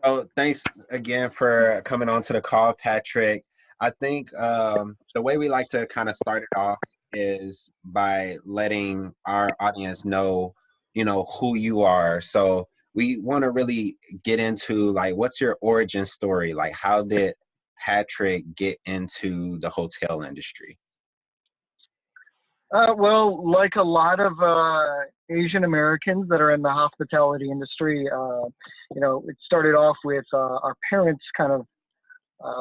So thanks again for coming on to the call, Patrick. I think the way we like to kind of start it off is by letting our audience know, who you are. So we want to really get into like, what's your origin story? Like, how did Patrick get into the hotel industry? Well, like a lot of Asian Americans that are in the hospitality industry, it started off with our parents kind of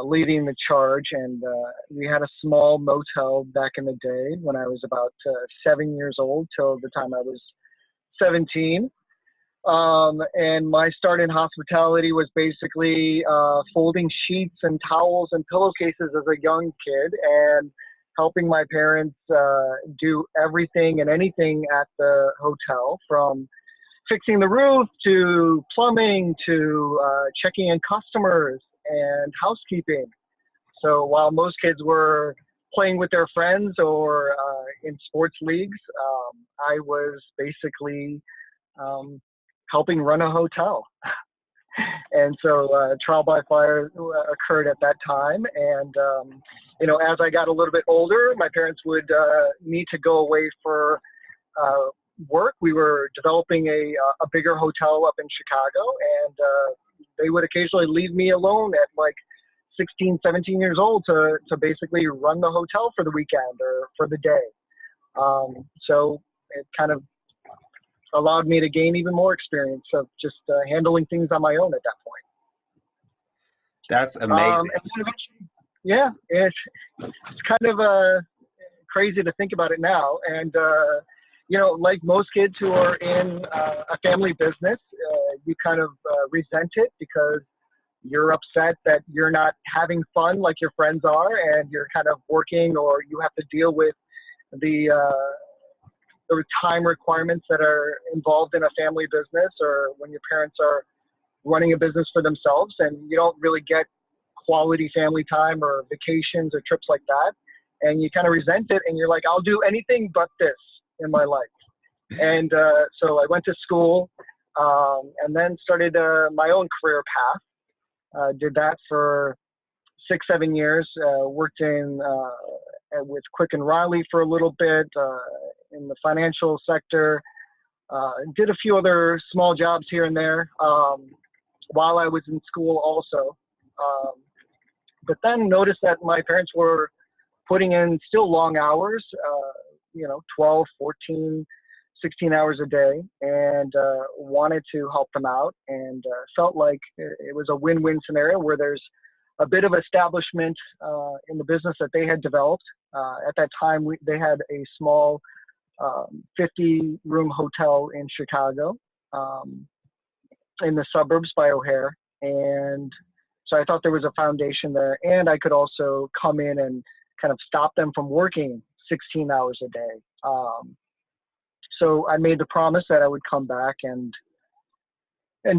leading the charge, and we had a small motel back in the day when I was about 7 years old till the time I was 17. And my start in hospitality was basically folding sheets and towels and pillowcases as a young kid and helping my parents do everything and anything at the hotel, from fixing the roof to plumbing to checking in customers and housekeeping. So while most kids were playing with their friends or in sports leagues, I was basically um, helping run a hotel. And so trial by fire occurred at that time. And, as I got a little bit older, my parents would need to go away for uh, work. We were developing a bigger hotel up in Chicago, and they would occasionally leave me alone at like 16, 17 years old to basically run the hotel for the weekend or for the day. So it kind of allowed me to gain even more experience of just handling things on my own at that point. That's amazing. And then eventually, yeah, it's kind of crazy to think about it now. And, like most kids who are in a family business, you kind of resent it because you're upset that you're not having fun like your friends are, and you're kind of working, or you have to deal with the time requirements that are involved in a family business, or when your parents are running a business for themselves and you don't really get quality family time or vacations or trips like that. And you kind of resent it, and you're like, I'll do anything but this in my life. And so I went to school, and then started my own career path. Did that for 6, 7 years. Worked in with Quick and Riley for a little bit in the financial sector. Did a few other small jobs here and there while I was in school also. But then noticed that my parents were putting in still long hours, 12, 14, 16 hours a day, and wanted to help them out, and felt like it was a win-win scenario where there's a bit of establishment in the business that they had developed. At that time, they had a small 50-room hotel in Chicago, in the suburbs by O'Hare. And so I thought there was a foundation there, and I could also come in and kind of stop them from working 16 hours a day. So I made the promise that I would come back and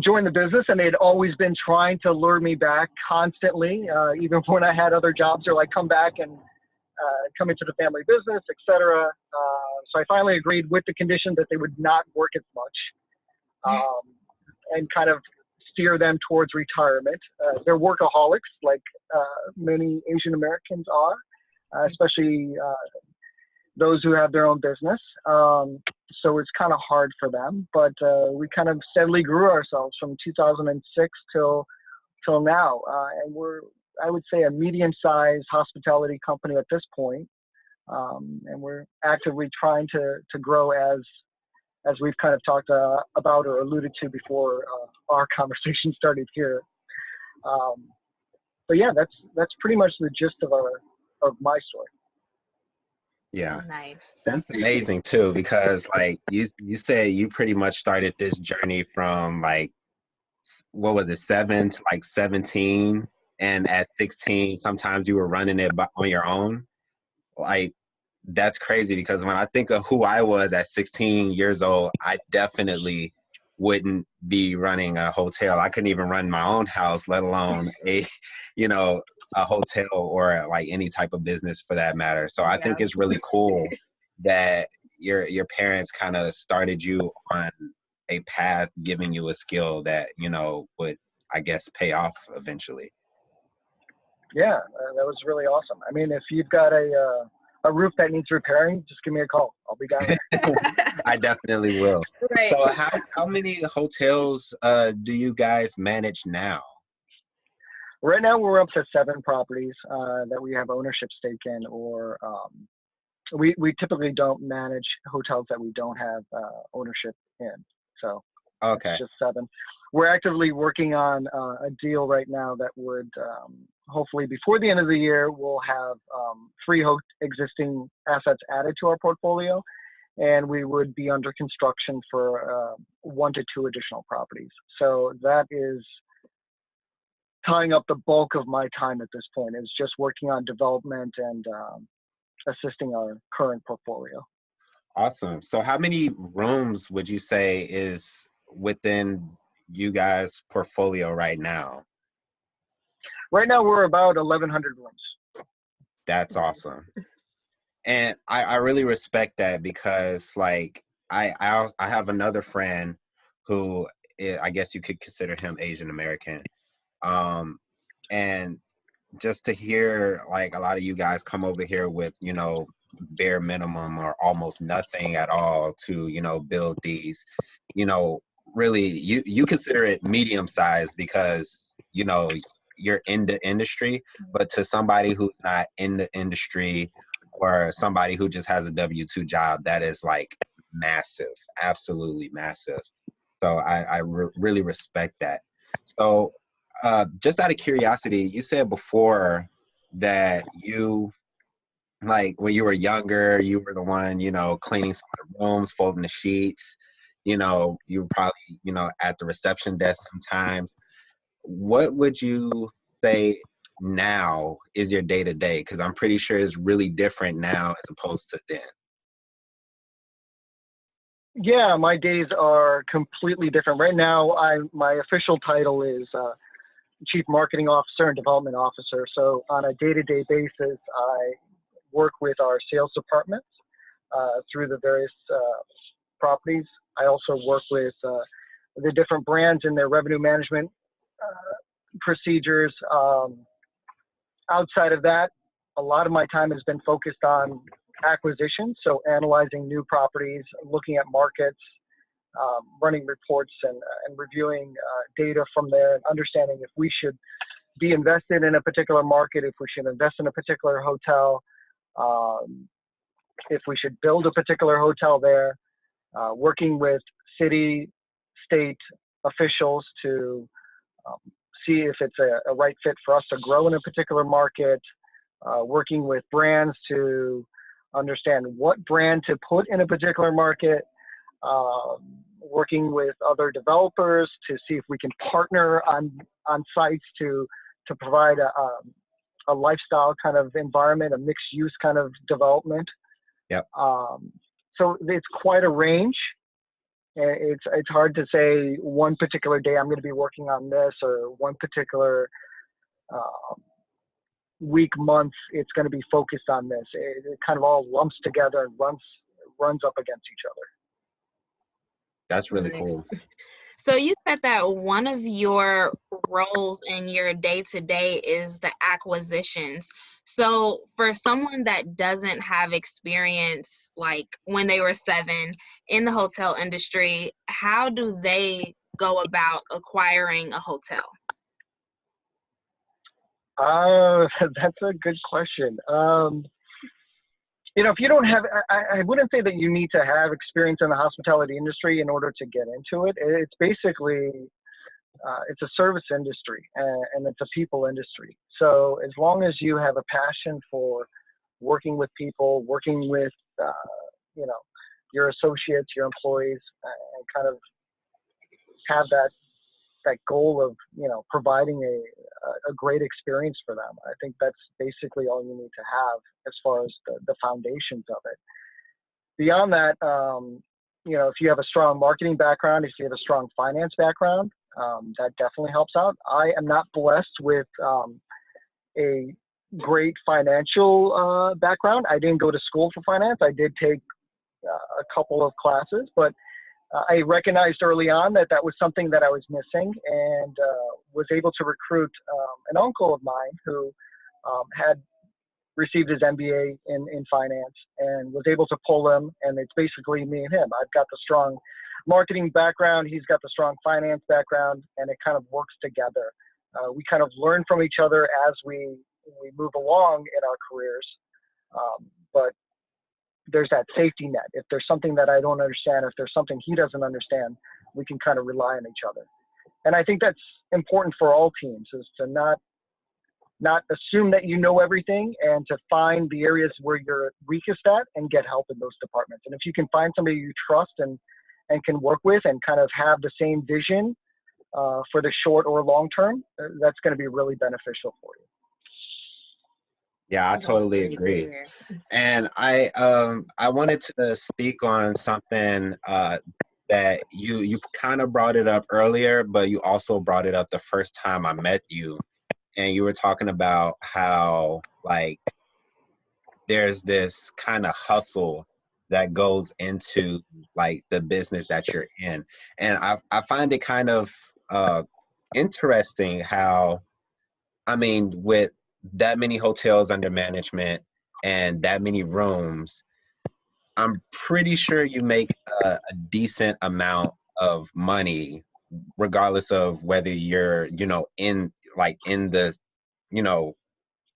join the business, and they'd always been trying to lure me back constantly, even when I had other jobs. They're like, come back and come into the family business, etc. So I finally agreed with the condition that they would not work as much, and kind of steer them towards retirement. They're workaholics, like many Asian Americans are, especially those who have their own business. So it's kind of hard for them, but we kind of steadily grew ourselves from 2006 till now. And we're, I would say, a medium-sized hospitality company at this point. And we're actively trying to grow as we've kind of talked about or alluded to before our conversation started here. But yeah, that's pretty much the gist of my story. Yeah. Nice. That's amazing too, because like you said you pretty much started this journey from like what was it, 7 to like 17, and at 16 sometimes you were running it on your own. Like that's crazy, because when I think of who I was at 16 years old, I definitely wouldn't be running a hotel. I couldn't even run my own house, let alone you know, a hotel or like any type of business for that matter. So I think Yeah. it's really cool that your parents kind of started you on a path, giving you a skill that, would I guess, pay off eventually. Yeah, that was really awesome. I mean, if you've got a roof that needs repairing, just give me a call. I'll be down there. I definitely will. Right. So how many hotels do you guys manage now? Right now, we're up to 7 properties that we have ownership stake in, or we typically don't manage hotels that we don't have ownership in. So Okay. it's just 7. We're actively working on a deal right now that would hopefully before the end of the year, we'll have 3 existing assets added to our portfolio, and we would be under construction for 1 to 2 additional properties. So that is tying up the bulk of my time at this point, is just working on development and assisting our current portfolio. Awesome. So how many rooms would you say is within you guys' portfolio right now? Right now, we're about 1,100 rooms. That's awesome. And I really respect that, because like I have another friend who I guess you could consider him Asian American. And just to hear like a lot of you guys come over here with, you know, bare minimum or almost nothing at all to, you know, build these, you know, really you consider it medium sized because, you know, you're in the industry, but to somebody who's not in the industry or somebody who just has a W-2 job, that is like massive, absolutely massive. So I really respect that. So just out of curiosity, you said before that you, like when you were younger, you were the one, you know, cleaning some of the rooms, folding the sheets, you know, you were probably, you know, at the reception desk sometimes. What would you say now is your day to day? Because I'm pretty sure it's really different now as opposed to then. Yeah, my days are completely different. Right now, my official title is Chief Marketing Officer and Development Officer. So on a day-to-day basis, I work with our sales departments through the various properties. I also work with the different brands and their revenue management procedures. Outside of that, a lot of my time has been focused on acquisition, so analyzing new properties, looking at markets, running reports and reviewing data from there, and understanding if we should be invested in a particular market, if we should invest in a particular hotel, if we should build a particular hotel there, working with city, state officials to see if it's a right fit for us to grow in a particular market, working with brands to understand what brand to put in a particular market, working with other developers to see if we can partner on sites to provide a lifestyle kind of environment, a mixed use kind of development. Yep. So it's quite a range. It's hard to say one particular day I'm going to be working on this, or one particular week, month, it's going to be focused on this. It kind of all lumps together and runs up against each other. That's really Nice. cool. So you said that one of your roles in your day-to-day is the acquisitions. So for someone that doesn't have experience, like when they were 7 in the hotel industry, how do they go about acquiring a hotel? That's a good question. You know, if you don't have, I wouldn't say that you need to have experience in the hospitality industry in order to get into it. It's basically, it's a service industry and it's a people industry. So as long as you have a passion for working with people, working with, you know, your associates, your employees, and kind of have that goal of, you know, providing a great experience for them. I think that's basically all you need to have as far as the foundations of it. Beyond that, you know, if you have a strong marketing background, if you have a strong finance background, that definitely helps out. I am not blessed with a great financial background. I didn't go to school for finance. I did take a couple of classes, but I recognized early on that that was something that I was missing, and was able to recruit an uncle of mine who had received his MBA in finance, and was able to pull him. And it's basically me and him. I've got the strong marketing background. He's got the strong finance background, and it kind of works together. We kind of learn from each other as we move along in our careers. But there's that safety net. If there's something that I don't understand, if there's something he doesn't understand, we can kind of rely on each other. And I think that's important for all teams, is to not assume that you know everything, and to find the areas where you're weakest at and get help in those departments. And if you can find somebody you trust and can work with and kind of have the same vision for the short or long term, that's going to be really beneficial for you. Yeah, I totally agree. And I wanted to speak on something that you kind of brought it up earlier, but you also brought it up the first time I met you. And you were talking about how, like, there's this kind of hustle that goes into, like, the business that you're in. And I find it kind of interesting how, I mean, with that many hotels under management and that many rooms, I'm pretty sure you make a decent amount of money, regardless of whether you're, in the,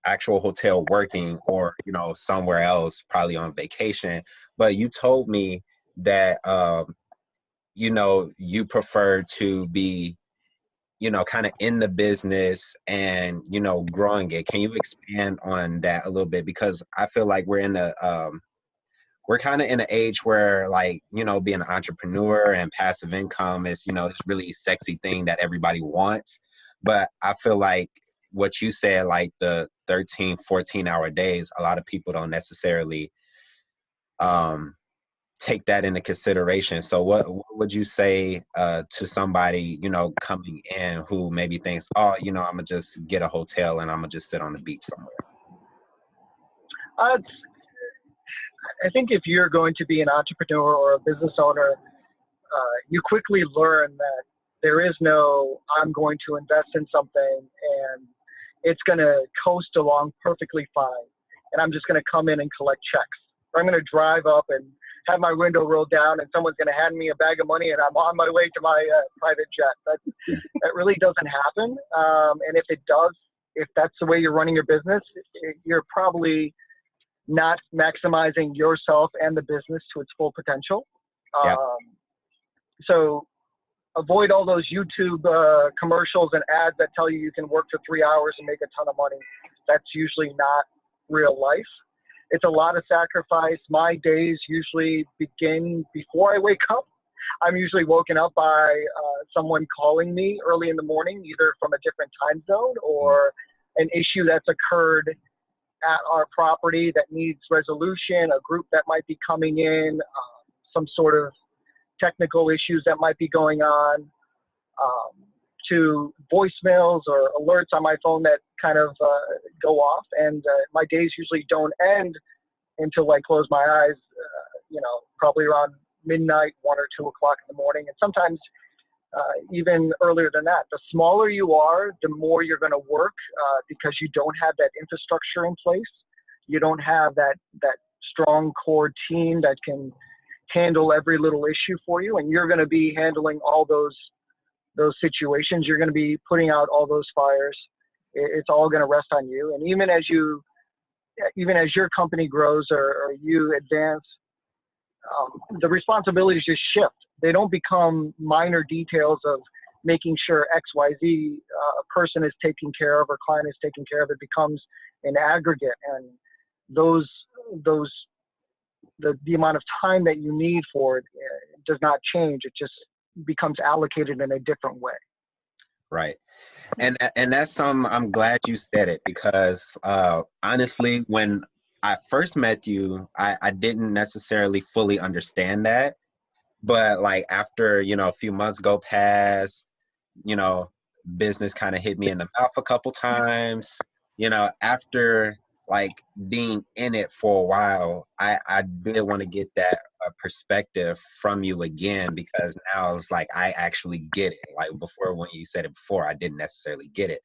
actual hotel working, or, somewhere else, probably on vacation. But you told me that, you prefer to be, kind of in the business and, growing it. Can you expand on that a little bit? Because I feel like we're kind of in an age where, like, being an entrepreneur and passive income is, this really sexy thing that everybody wants. But I feel like what you said, like the 13, 14-hour days, a lot of people don't necessarily take that into consideration. So what would you say to somebody, coming in who maybe thinks, oh, I'm gonna just get a hotel and I'm gonna just sit on the beach somewhere? I think if you're going to be an entrepreneur or a business owner, you quickly learn that there is no, I'm going to invest in something and it's going to coast along perfectly fine, and I'm just going to come in and collect checks. Or I'm going to drive up and have my window rolled down and someone's going to hand me a bag of money and I'm on my way to my private jet. That really doesn't happen. And if it does, if that's the way you're running your business, you're probably not maximizing yourself and the business to its full potential. Yeah. So avoid all those YouTube commercials and ads that tell you can work for 3 hours and make a ton of money. That's usually not real life. It's a lot of sacrifice. My days usually begin before I wake up. I'm usually woken up by someone calling me early in the morning, either from a different time zone or an issue that's occurred at our property that needs resolution, a group that might be coming in, some sort of technical issues that might be going on, to voicemails or alerts on my phone that kind of go off. And my days usually don't end until I close my eyes, probably around midnight, 1 or 2 o'clock in the morning. And sometimes even earlier than that. The smaller you are, the more you're going to work because you don't have that infrastructure in place. You don't have that strong core team that can handle every little issue for you, and you're going to be handling all those situations. You're going to be putting out all those fires. It's all going to rest on you. And even as your company grows or you advance, the responsibilities just shift. They don't become minor details of making sure XYZ person is taken care of or client is taken care of. It becomes an aggregate, and the amount of time that you need for it does not change. It just becomes allocated in a different way. Right. And that's I'm glad you said it, because honestly, when I first met you, I didn't necessarily fully understand that. But like after, a few months go past, business kind of hit me in the mouth a couple times, after like being in it for a while, I did want to get that perspective from you again, because now it's like I actually get it. Like before, when you said it before, I didn't necessarily get it,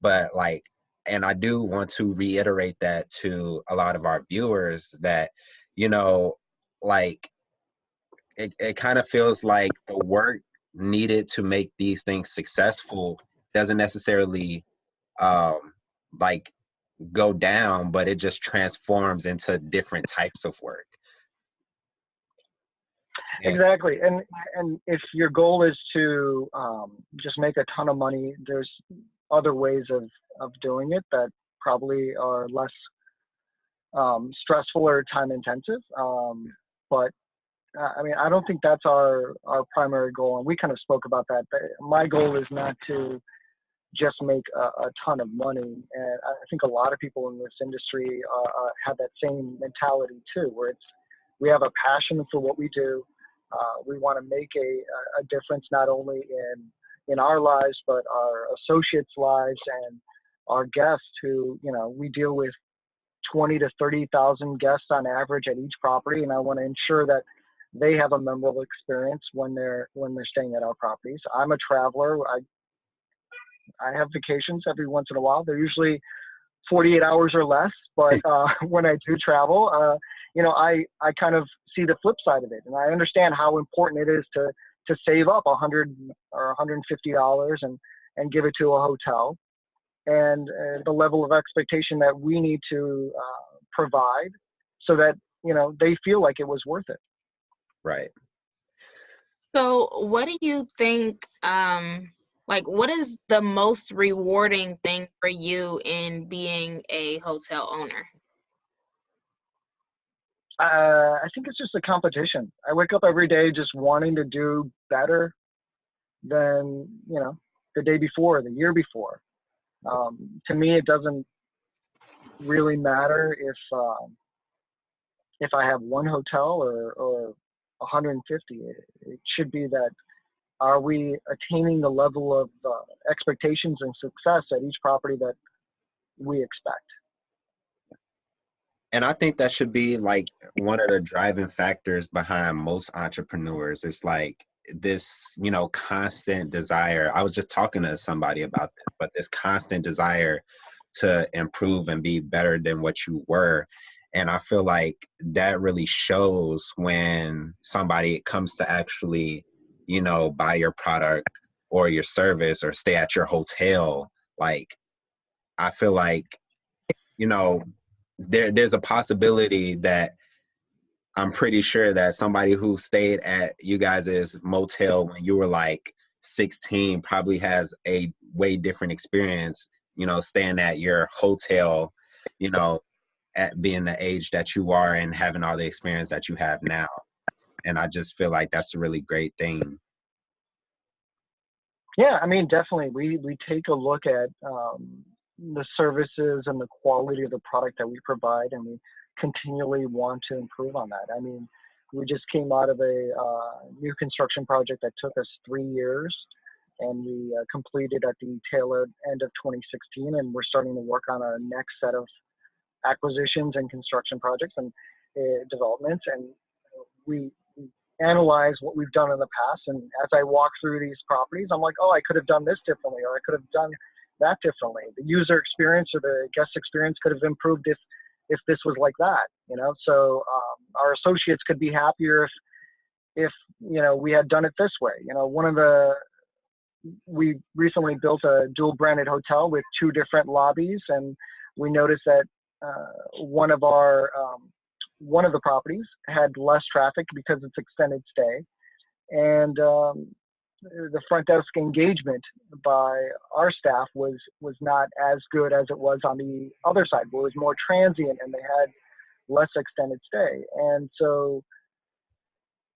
but like, and I do want to reiterate that to a lot of our viewers that, you know, like it kind of feels like the work needed to make these things successful doesn't necessarily um like go down, but it just transforms into different types of work. And Exactly. And if your goal is to just make a ton of money, there's other ways of doing it that probably are less stressful or time intensive. But I mean, I don't think that's our primary goal. And we kind of spoke about that. But my goal is not to just make a ton of money. And I think a lot of people in this industry have that same mentality too, where we have a passion for what we do. We want to make a difference not only in our lives, but our associates' lives and our guests who, you know, we deal with 20 to 30,000 guests on average at each property. And I want to ensure that they have a memorable experience when they're staying at our properties. I'm a traveler. I have vacations every once in a while. They're usually 48 hours or less, but when I do travel, you know, I kind of see the flip side of it, and I understand how important it is to save up $100 or $150 and give it to a hotel, and the level of expectation that we need to provide, so that, you know, they feel like it was worth it. right. So what do you think, like, what is the most rewarding thing for you in being a hotel owner? I think it's just a competition. I wake up every day just wanting to do better than, you know, the day before, the year before. To me, it doesn't really matter if I have one hotel or 150. It should be that, are we attaining the level of expectations and success at each property that we expect? And I think that should be like one of the driving factors behind most entrepreneurs. It's like this, you know, constant desire. I was just talking to somebody about this, but this constant desire to improve and be better than what you were. And I feel like that really shows when somebody comes to actually, you know, buy your product or your service or stay at your hotel. Like, I feel like, you know, there's a possibility that I'm pretty sure that somebody who stayed at you guys' motel when you were like 16 probably has a way different experience, you know, staying at your hotel, you know, at being the age that you are and having all the experience that you have now. And I just feel like that's a really great thing. Yeah, I mean, definitely. We take a look at the services and the quality of the product that we provide, and we continually want to improve on that. I mean, we just came out of a new construction project that took us 3 years, and we completed at the tail end of 2016, and we're starting to work on our next set of acquisitions and construction projects and developments. And we analyze what we've done in the past. And as I walk through these properties, I'm like, oh, I could have done this differently, or I could have done that differently. The user experience or the guest experience could have improved if this was like that, you know. So our associates could be happier if you know, we had done it this way. You know, we recently built a dual branded hotel with 2 different lobbies, and we noticed that one of the properties had less traffic because it's extended stay, and the front desk engagement by our staff was not as good as it was on the other side, where it was more transient and they had less extended stay. And so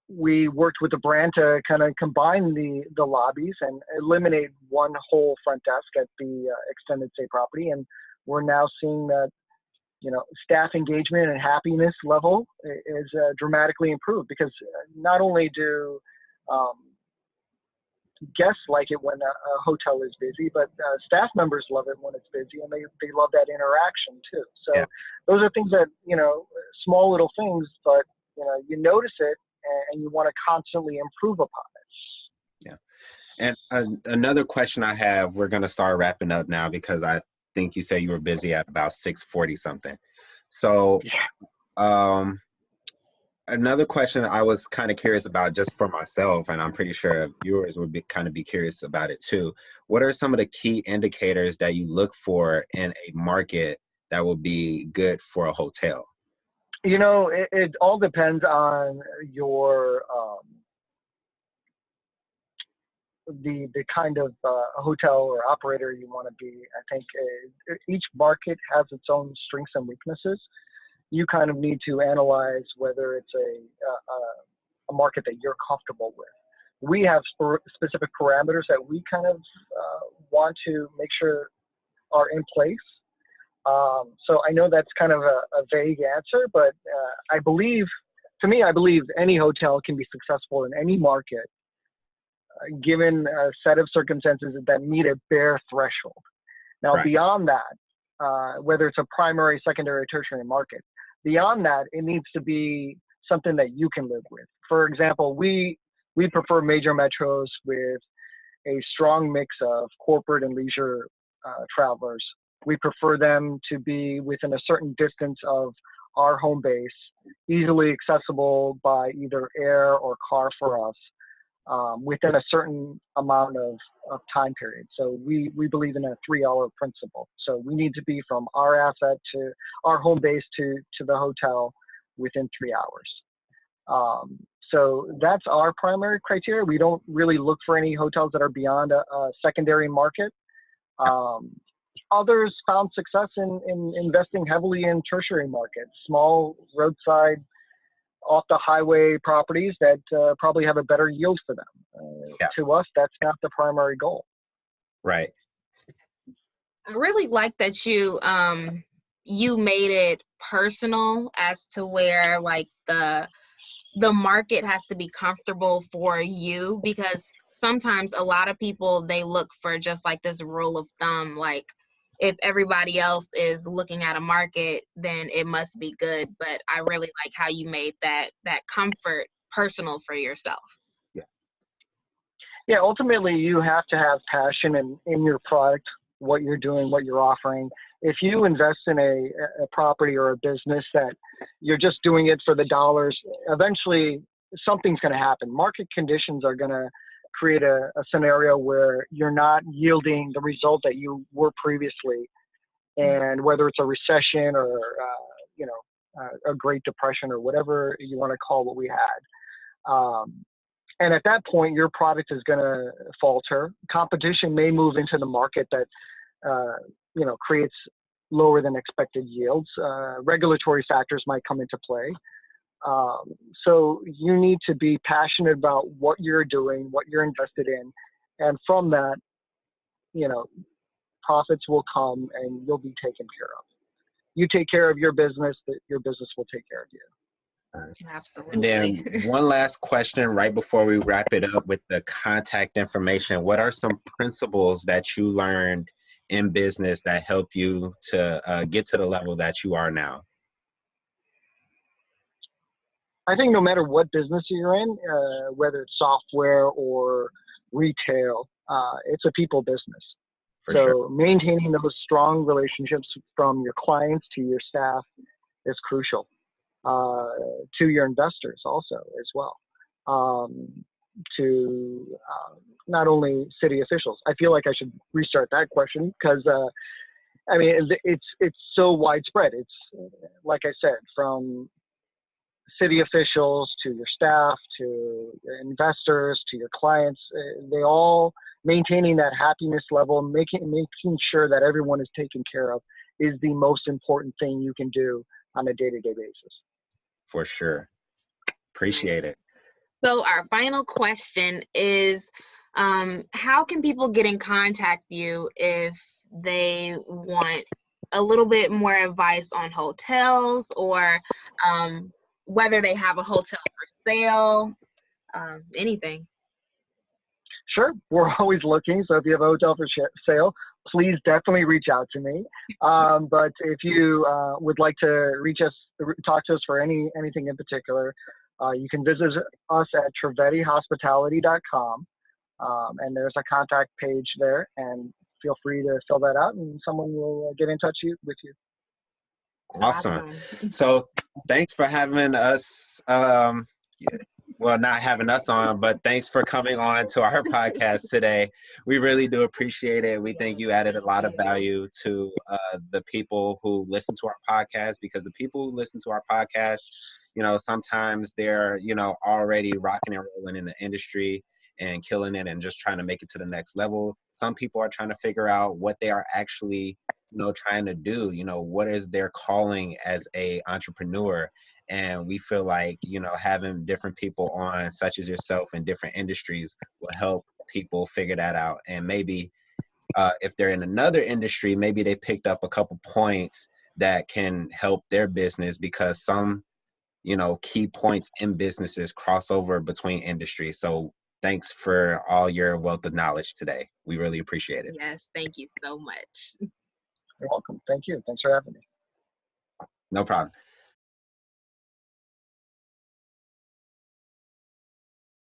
we worked with the brand to kind of combine the lobbies and eliminate one whole front desk at the extended stay property. And we're now seeing that, you know, staff engagement and happiness level is dramatically improved, because not only do guests like it when a hotel is busy, but staff members love it when it's busy, and they love that interaction too. So Yeah. those are things that, small little things, but you notice it and you want to constantly improve upon it. Yeah. And another question I have, we're going to start wrapping up now because I think you said you were busy at about 6:40 something. So another question I was kind of curious about just for myself, and I'm pretty sure viewers would be curious about it too. What are some of the key indicators that you look for in a market that will be good for a hotel? It all depends on your the kind of hotel or operator you want to be. I think each market has its own strengths and weaknesses. You kind of need to analyze whether it's a market that you're comfortable with. We have specific parameters that we kind of want to make sure are in place. So I know that's kind of a vague answer, but I believe any hotel can be successful in any market, given a set of circumstances that meet a bare threshold. Now, Right. beyond that, whether it's a primary, secondary, or tertiary market, beyond that, it needs to be something that you can live with. For example, we prefer major metros with a strong mix of corporate and leisure travelers. We prefer them to be within a certain distance of our home base, easily accessible by either air or car for us, within a certain amount of time period. So we believe in a 3-hour principle. So we need to be from our asset to our home base to the hotel within 3 hours. So that's our primary criteria. We don't really look for any hotels that are beyond a secondary market. Others found success in investing heavily in tertiary markets, small roadside, off the highway properties that probably have a better yield for them. To us, that's not the primary goal. Right. I really like that you made it personal as to where like the market has to be comfortable for you, because sometimes a lot of people, they look for just like this rule of thumb, like if everybody else is looking at a market, then it must be good. But I really like how you made that comfort personal for yourself. Yeah, ultimately you have to have passion in your product, what you're doing, what you're offering. If you invest in a property or a business that you're just doing it for the dollars, eventually something's going to happen. Market conditions are going to create a scenario where you're not yielding the result that you were previously. And whether it's a recession or, a Great Depression or whatever you want to call what we had. And at that point, your product is going to falter. Competition may move into the market that, creates lower than expected yields. Regulatory factors might come into play. So you need to be passionate about what you're doing, what you're invested in. And from that, profits will come and you'll be taken care of. You take care of your business, your business will take care of you. Absolutely. And then one last question right before we wrap it up with the contact information. What are some principles that you learned in business that help you to get to the level that you are now? I think no matter what business you're in, whether it's software or retail, it's a people business. For so sure. Maintaining those strong relationships from your clients to your staff is crucial. To your investors also as well, to not only city officials. I feel like I should restart that question because it's so widespread. It's like I said, from city officials to your staff to your investors to your clients. They all maintaining that happiness level, making sure that everyone is taken care of is the most important thing you can do on a day-to-day basis. For sure. Appreciate it. So our final question is, how can people get in contact with you if they want a little bit more advice on hotels, or whether they have a hotel for sale, anything? Sure, we're always looking. So if you have a hotel for sale, please definitely reach out to me. But if you would like to talk to us for anything in particular, you can visit us at trivedihospitality.com. And there's a contact page there, and feel free to fill that out, and someone will get in touch with you. Awesome. So thanks for having us. Well, not having us on, but thanks for coming on to our podcast today. We really do appreciate it. We think you added a lot of value to the people who listen to our podcast, because the people who listen to our podcast, you know, sometimes they're, you know, already rocking and rolling in the industry and killing it and just trying to make it to the next level. Some people are trying to figure out what they are actually, you know, trying to do, you know, what is their calling as a entrepreneur. And we feel like, you know, having different people on, such as yourself, in different industries will help people figure that out. And maybe if they're in another industry, maybe they picked up a couple points that can help their business, because some, you know, key points in businesses cross over between industries. So thanks for all your wealth of knowledge today. We really appreciate it. Yes, thank you so much. You're welcome. Thank you. Thanks for having me. No problem.